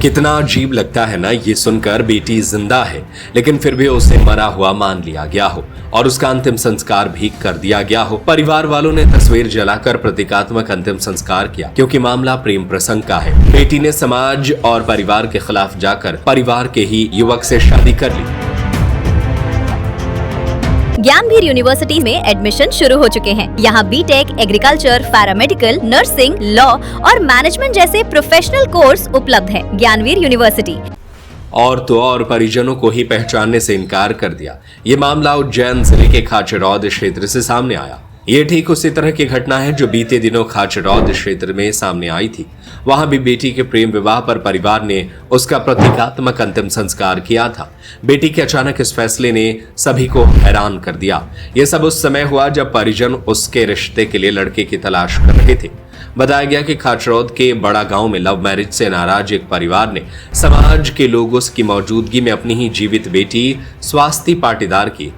कितना अजीब लगता है ना ये सुनकर बेटी जिंदा है लेकिन फिर भी उसे मरा हुआ मान लिया गया हो और उसका अंतिम संस्कार भी कर दिया गया हो। परिवार वालों ने तस्वीर जलाकर प्रतीकात्मक अंतिम संस्कार किया क्योंकि मामला प्रेम प्रसंग का है। बेटी ने समाज और परिवार के खिलाफ जाकर परिवार के ही युवक से शादी कर ली। ज्ञानवीर यूनिवर्सिटी में एडमिशन शुरू हो चुके हैं। यहाँ BTech, agriculture, paramedical, nursing, law और मैनेजमेंट जैसे प्रोफेशनल कोर्स उपलब्ध हैं। ज्ञानवीर यूनिवर्सिटी। और तो और परिजनों को ही पहचानने से इनकार कर दिया। ये मामला उज्जैन जिले के खाचरौद क्षेत्र से सामने आया। ये ठीक उसी तरह की घटना है जो बीते दिनों खाचरौद क्षेत्र में सामने आई थी। वहां भी बेटी के प्रेम विवाह पर परिवार ने उसका प्रतीकात्मक अंतिम संस्कार किया था। बेटी के अचानक इस फैसले ने सभी को हैरान कर दिया। यह सब उस समय हुआ जब परिजन उसके रिश्ते के लिए लड़के की तलाश कर रहे थे। बताया गया कि खाचरौद के बड़ा गांव में लव मैरिज से नाराज एक परिवार ने समाज के लोगों की मौजूदगी में अपनी ही जीवित बेटी स्वाति पाटीदार की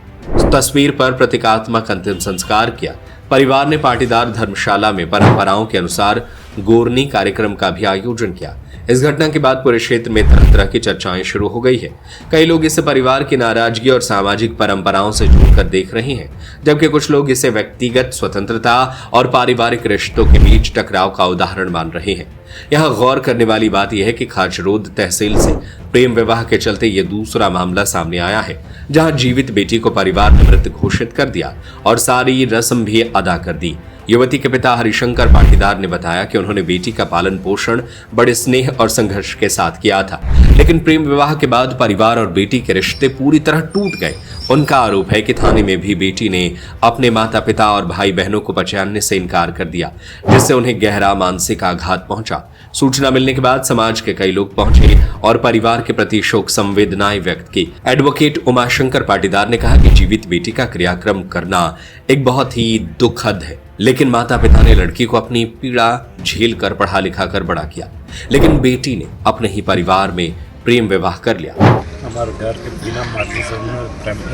तस्वीर पर प्रतीकात्मक अंतिम संस्कार किया। परिवार ने पाटीदार धर्मशाला में परंपराओं के अनुसार गोरनी कार्यक्रम का भी आयोजन किया। इस घटना के बाद पूरे क्षेत्र में तरह तरह की चर्चाएं शुरू हो गई है। कई लोग इसे परिवार की नाराजगी और सामाजिक परंपराओं से जोड़कर देख रहे हैं, जबकि कुछ लोग इसे व्यक्तिगत स्वतंत्रता और पारिवारिक रिश्तों के बीच टकराव का उदाहरण मान रहे हैं। यहाँ गौर करने वाली बात यह है कि खाचरौद तहसील से प्रेम विवाह के चलते ये दूसरा मामला सामने आया है, जहां जीवित बेटी को परिवार ने मृत घोषित कर दिया और सारी रस्म भी अदा कर दी। युवती के पिता हरिशंकर पाटीदार ने बताया कि उन्होंने बेटी का पालन पोषण बड़े स्नेह और संघर्ष के साथ किया था, लेकिन प्रेम विवाह के बाद परिवार और बेटी के रिश्ते पूरी तरह टूट गए। उनका आरोप है कि थाने में भी बेटी ने अपने माता पिता और भाई बहनों को पहचानने से इनकार कर दिया, जिससे उन्हें गहरा मानसिक आघात पहुंचा। सूचना मिलने के बाद समाज के कई लोग पहुंचे और परिवार के प्रति शोक संवेदनाएं व्यक्त की। एडवोकेट उमाशंकर पाटीदार ने कहा कि जीवित बेटी का क्रियाक्रम करना एक बहुत ही दुखद है, लेकिन माता पिता ने लड़की को अपनी पीड़ा झेल कर पढ़ा लिखा कर बड़ा किया, लेकिन बेटी ने अपने ही परिवार में प्रेम विवाह कर लिया। हमारे घर के बिना मर्जी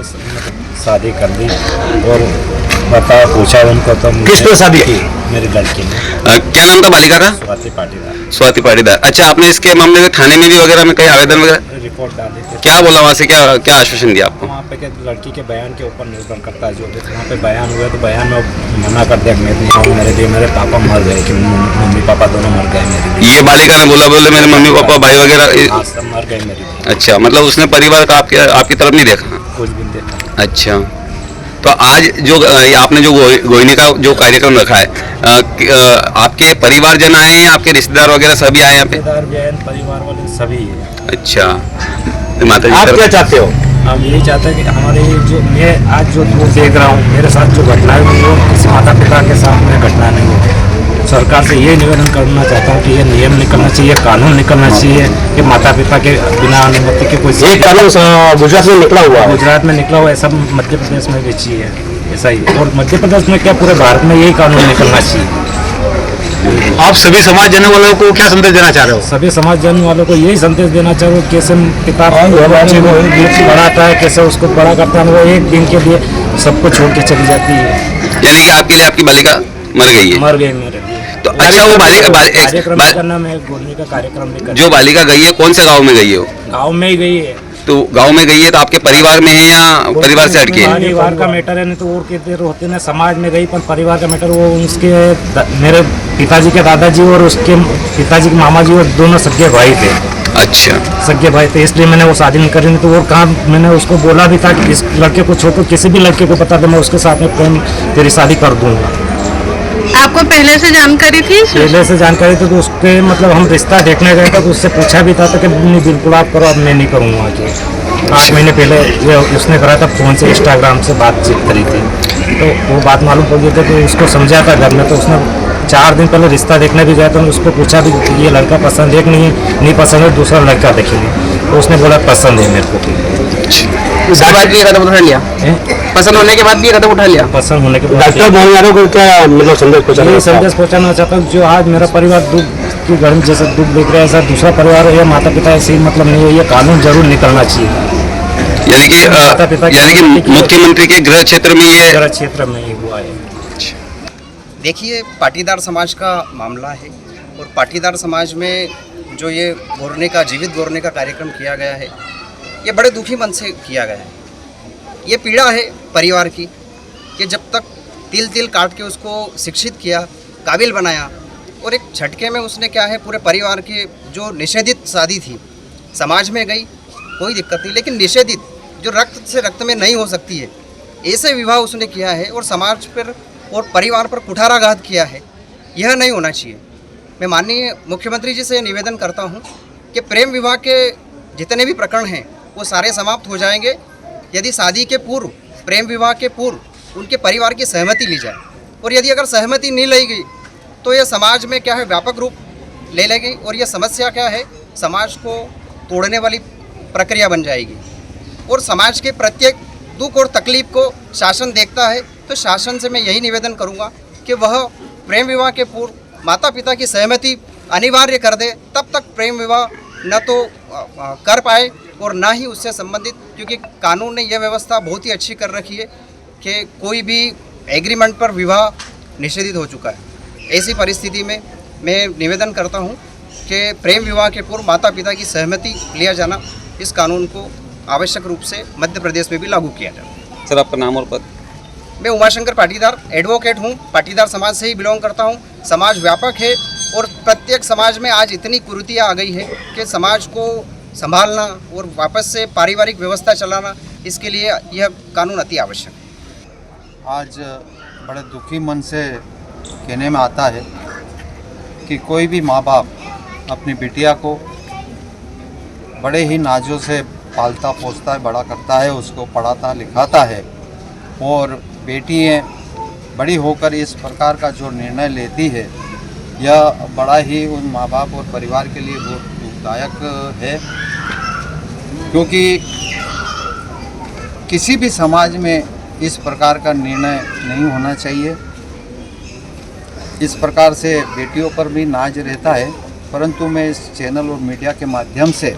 से शादी कर दी और बताया पूछा उनको तो किसने शादी की? मेरी लड़की ने। क्या नाम था बालिका का? स्वाति पाटीदार। स्वाति पाटीदार। अच्छा, आपने इसके मामले में थाने में भी वगैरह में कहीं आवेदन वगैरह रिपोर्ट डाली थी। क्या बोला वहाँ से? क्या आश्वासन दिया आपको? वहाँ पे लड़की के बयान के ऊपर निर्भर करता है। जो वहाँ पे बयान हुआ तो बयान में मना कर दिया। मैं नहीं आऊँ, मेरे लिए मेरे पापा मर गए, कि मम्मी पापा दोनों मर गए मेरे लिए। ये बालिका ने बोले मेरे मम्मी पापा भाई वगैरह सब मर गए मेरे लिए। अच्छा, मतलब उसने परिवार का आपकी तरफ नहीं देखा? कुछ भी नहीं देखा। अच्छा, तो आज जो आपने जो गोइनी का जो कार्यक्रम रखा है, आपके परिवारजन आए हैं, आपके रिश्तेदार वगैरह सभी आए यहाँ पे? रिश्तेदार बहन परिवार वाले सभी है। अच्छा, तो माता जी आप क्या चाहते हो? हम यही चाहते हैं कि हमारे जो मैं आज जो देख रहा हूँ, मेरे साथ जो घटना है वो किसी माता पिता के साथ में घटना नहीं हो। सरकार से ये निवेदन करना चाहता हूँ कि ये नियम निकलना चाहिए, कानून निकलना चाहिए कि माता पिता के बिना अनुमति के कोई ये कानून गुजरात में निकला हुआ है। गुजरात में निकला हुआ है, सब मध्य प्रदेश में भी चाहिए ऐसा ही। और मध्य प्रदेश में क्या पूरे भारत में यही कानून निकलना चाहिए। आप सभी समाज जनों वालों को क्या संदेश देना चाह रहे हो? सभी समाज जन वालों को यही संदेश देना चाह रहे हो, कैसे पिता बच्चे को बढ़ाता है, कैसे उसको बड़ा करता है, वो एक दिन के लिए सबको छोड़ के चली जाती है। यानी कि आपके लिए आपकी बालिका मर गई है? मर गई मेरे लिए। तो अच्छा, वो करना मैं गोरनी का कार्यक्रम भी जो बालिका गई है कौन से गांव में गई है? वो गाँव में ही गई है। तो गांव में गई है तो आपके परिवार में है या परिवार से हटके है? परिवार का मैटर है, नहीं तो और कितने होते ना समाज में गई, पर परिवार का मैटर वो उसके मेरे पिताजी के दादाजी और उसके पिताजी के मामा जी और दोनों सगे भाई थे। अच्छा, सगे भाई थे, इसलिए मैंने वो शादी नहीं करी। नहीं तो और कहाँ मैंने उसको बोला भी था कि इस लड़के को छोड़, किसी भी लड़के को बता दे, मैं उसके साथ में प्रेम तेरी शादी कर दूंगा। आपको पहले से जानकारी थी? पहले से जानकारी थी, तो उसके मतलब हम रिश्ता देखने गए थे तो उससे पूछा भी था तो कि नहीं बिल्कुल आप करो, अब मैं नहीं करूँगा। आगे 8 महीने पहले ये उसने करा था, फ़ोन से इंस्टाग्राम से बातचीत करी थी, तो वो बात मालूम पड़ गई थी। तो उसको समझा था घर में, तो उसने 4 दिन पहले रिश्ता देखने भी गया तो उसको पूछा भी ये लड़का पसंद है कि नहीं पसंद है, दूसरा लड़का देखेंगे। तो उसने बोला पसंद है मेरे को। उसके बाद भी कदम उठा लिया? पसंद होने के बाद भी कदम उठा लिया? पसंद होने के बाद डॉक्टर मोहन को क्या मतलब संदेश पहुँचाना चाहता हूँ, जो आज मेरा परिवार दुख की घर में जैसे दुख देख रहा है, ऐसा दूसरा परिवार या माता पिता ऐसे मतलब नहीं है। ये कानून जरूर निकलना चाहिए। यानी कि मुख्यमंत्री के गृह क्षेत्र में ये गृह क्षेत्र में ही हुआ है। देखिए, पाटीदार समाज का मामला है और पाटीदार समाज में जो ये गोरने का जीवित गोरने का कार्यक्रम किया गया है, ये बड़े दुखी मन से किया गया है। ये पीड़ा है परिवार की कि जब तक तिल तिल काट के उसको शिक्षित किया, काबिल बनाया, और एक झटके में उसने क्या है पूरे परिवार के जो निषेधित शादी थी समाज में गई, कोई दिक्कत नहीं, लेकिन निषेधित जो रक्त से रक्त में नहीं हो सकती है, ऐसे विवाह उसने किया है और समाज पर और परिवार पर कुठाराघात किया है। यह नहीं होना चाहिए। मैं माननीय मुख्यमंत्री जी से निवेदन करता हूं कि प्रेम विवाह के जितने भी प्रकरण हैं वो सारे समाप्त हो जाएंगे यदि शादी के पूर्व, प्रेम विवाह के पूर्व उनके परिवार की सहमति ली जाए, और यदि अगर सहमति नहीं ली गई तो यह समाज में क्या है व्यापक रूप ले लेगी और यह समस्या क्या है समाज को तोड़ने वाली प्रक्रिया बन जाएगी। और समाज के प्रत्येक दुख और तकलीफ को शासन देखता है, तो शासन से मैं यही निवेदन करूंगा कि वह प्रेम विवाह के पूर्व माता पिता की सहमति अनिवार्य कर दे, तब तक प्रेम विवाह न तो कर पाए और ना ही उससे संबंधित, क्योंकि कानून ने यह व्यवस्था बहुत ही अच्छी कर रखी है कि कोई भी एग्रीमेंट पर विवाह निषेधित हो चुका है। ऐसी परिस्थिति में मैं निवेदन करता हूं कि प्रेम विवाह के पूर्व माता पिता की सहमति लिया जाना, इस कानून को आवश्यक रूप से मध्य प्रदेश में भी लागू किया जाए। सर, आपका नाम और पद? मैं उमाशंकर पाटीदार एडवोकेट हूँ, पाटीदार समाज से ही बिलोंग करता हूँ। समाज व्यापक है और प्रत्येक समाज में आज इतनी कुरीतियाँ आ गई है कि समाज को संभालना और वापस से पारिवारिक व्यवस्था चलाना, इसके लिए यह कानून अति आवश्यक है। आज बड़े दुखी मन से कहने में आता है कि कोई भी माँ बाप अपनी बिटिया को बड़े ही नाजों से पालता पोसता है, बड़ा करता है, उसको पढ़ाता लिखाता है, और बेटियाँ बड़ी होकर इस प्रकार का जो निर्णय लेती है, यह बड़ा ही उन माँ बाप और परिवार के लिए बहुत दुखदायक है। क्योंकि किसी भी समाज में इस प्रकार का निर्णय नहीं होना चाहिए। इस प्रकार से बेटियों पर भी नाज रहता है, परंतु मैं इस चैनल और मीडिया के माध्यम से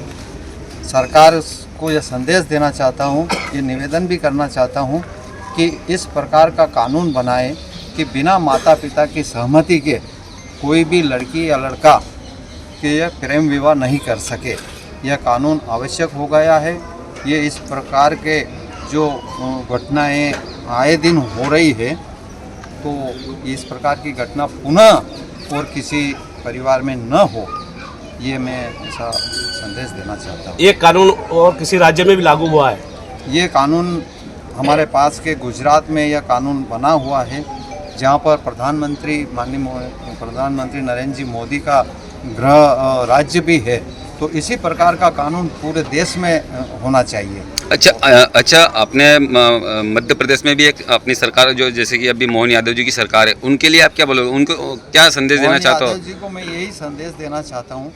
सरकार को यह संदेश देना चाहता हूँ, ये निवेदन भी करना चाहता हूँ कि इस प्रकार का कानून बनाए कि बिना माता पिता की सहमति के कोई भी लड़की या लड़का के यह प्रेम विवाह नहीं कर सके। यह कानून आवश्यक हो गया है। ये इस प्रकार के जो घटनाएं आए दिन हो रही है, तो इस प्रकार की घटना पुनः और किसी परिवार में न हो, ये मैं ऐसा संदेश देना चाहता हूँ। ये कानून और किसी राज्य में भी लागू हुआ है? ये कानून हमारे पास के गुजरात में यह कानून बना हुआ है, जहाँ पर माननीय प्रधानमंत्री नरेंद्र जी मोदी का गृह राज्य भी है। तो इसी प्रकार का कानून पूरे देश में होना चाहिए। अच्छा, आपने मध्य प्रदेश में भी एक अपनी सरकार, जो जैसे कि अभी मोहन यादव जी की सरकार है, उनके लिए आप क्या बोलोगे? उनको क्या संदेश देना चाहते हो? यादव जी को मैं यही संदेश देना चाहता हूँ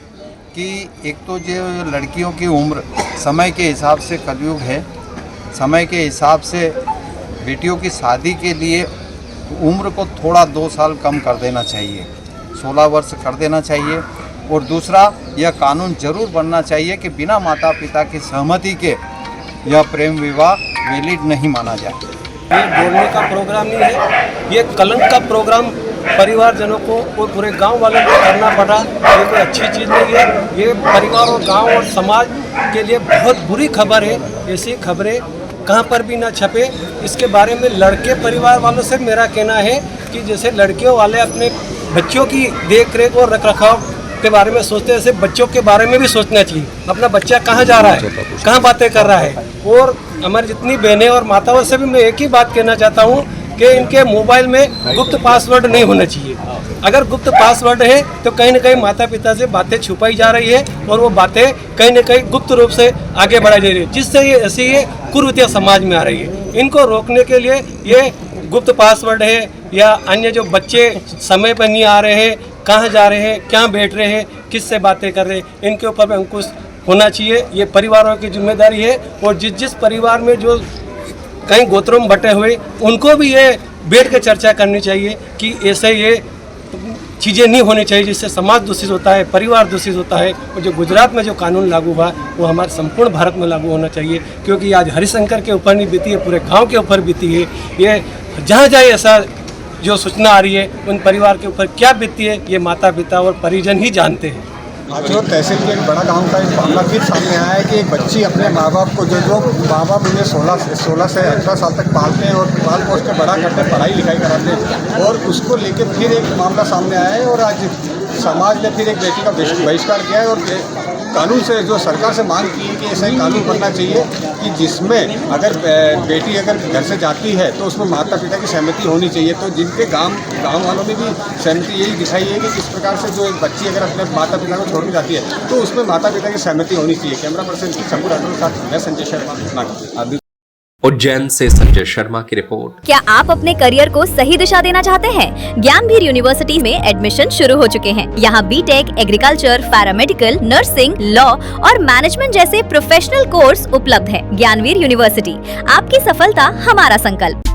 कि एक तो जो लड़कियों की उम्र समय के हिसाब से कलयुग है, समय के हिसाब से बेटियों की शादी के लिए उम्र को थोड़ा 2 साल कम कर देना चाहिए, 16 वर्ष कर देना चाहिए। और दूसरा, यह कानून जरूर बनना चाहिए कि बिना माता पिता की सहमति के यह प्रेम विवाह वैलिड नहीं माना जाए। ये बोलने का प्रोग्राम नहीं है, ये कलंक का प्रोग्राम परिवारजनों को और पूरे गांव वालों को करना पड़ा। ये कोई अच्छी चीज़ नहीं है। ये परिवार और गांव और समाज के लिए बहुत बुरी खबर है। ऐसी खबरें कहाँ पर भी ना छपे। इसके बारे में लड़के परिवार वालों से मेरा कहना है कि जैसे लड़कियों वाले अपने बच्चों की देख रेख और रख रखाव के बारे में सोचते हैं, ऐसे बच्चों के बारे में भी सोचना चाहिए। अपना बच्चा कहाँ जा रहा है, कहाँ बातें कर रहा है। और हमारी जितनी बहनें और माताओं से भी मैं एक ही बात कहना चाहता हूँ कि इनके मोबाइल में गुप्त पासवर्ड नहीं होना चाहिए। अगर गुप्त पासवर्ड है तो कहीं ना कहीं माता पिता से बातें छुपाई जा रही है और वो बातें कहीं ना कहीं गुप्त रूप से आगे बढ़ाई जा रही है, जिससे ये ऐसी ये कुरीतियाँ समाज में आ रही है। इनको रोकने के लिए ये गुप्त पासवर्ड है या अन्य जो बच्चे समय पर नहीं आ रहे हैं, कहाँ जा रहे हैं, क्या बैठ रहे हैं, किससे बातें कर रहे हैं, इनके ऊपर भी अंकुश होना चाहिए। ये परिवारों की जिम्मेदारी है। और जिस परिवार में जो कहीं गोत्रों में बटे हुए, उनको भी ये बैठ कर चर्चा करनी चाहिए कि ऐसे ये चीज़ें नहीं होनी चाहिए, जिससे समाज दूषित होता है, परिवार दूषित होता है। और जो गुजरात में जो कानून लागू हुआ वो हमारे संपूर्ण भारत में लागू होना चाहिए, क्योंकि आज हरिशंकर के ऊपर नहीं बीती है, पूरे गाँव के ऊपर बीती है। ये जहाँ जाए ऐसा जो सूचना आ रही है, उन परिवार के ऊपर क्या बीती है, ये माता पिता और परिजन ही जानते हैं। आज और तहसील के एक बड़ा गांव का एक मामला फिर सामने आया है कि एक बच्ची अपने माँ बाप को जो माँ बाप उन्हें 16 से 18 साल तक पालते हैं और पाल पोस के बड़ा करते हैं, पढ़ाई लिखाई कराते हैं, और उसको लेके फिर एक मामला सामने आया है। और आज समाज ने फिर एक बेटी का बहिष्कार किया है और कानून से जो सरकार से मांग की है कि ऐसा ही कानून बनना चाहिए कि जिसमें अगर बेटी अगर घर से जाती है तो उसमें माता पिता की सहमति होनी चाहिए। तो जिनके गांव वालों में भी सहमति यही दिखाई है कि किस प्रकार से जो एक बच्ची अगर अपने माता पिता को छोड़ के जाती है तो उसमें माता पिता की सहमति होनी चाहिए। कैमरा पर्सन शंभू राठौर के साथ मैं संजय शर्मा, नागपुर। उज्जैन से संजय शर्मा की रिपोर्ट। क्या आप अपने करियर को सही दिशा देना चाहते हैं? ज्ञानवीर यूनिवर्सिटी में एडमिशन शुरू हो चुके हैं। यहाँ BTech, agriculture, paramedical, nursing, law और मैनेजमेंट जैसे प्रोफेशनल कोर्स उपलब्ध है। ज्ञानवीर यूनिवर्सिटी, आपकी सफलता हमारा संकल्प।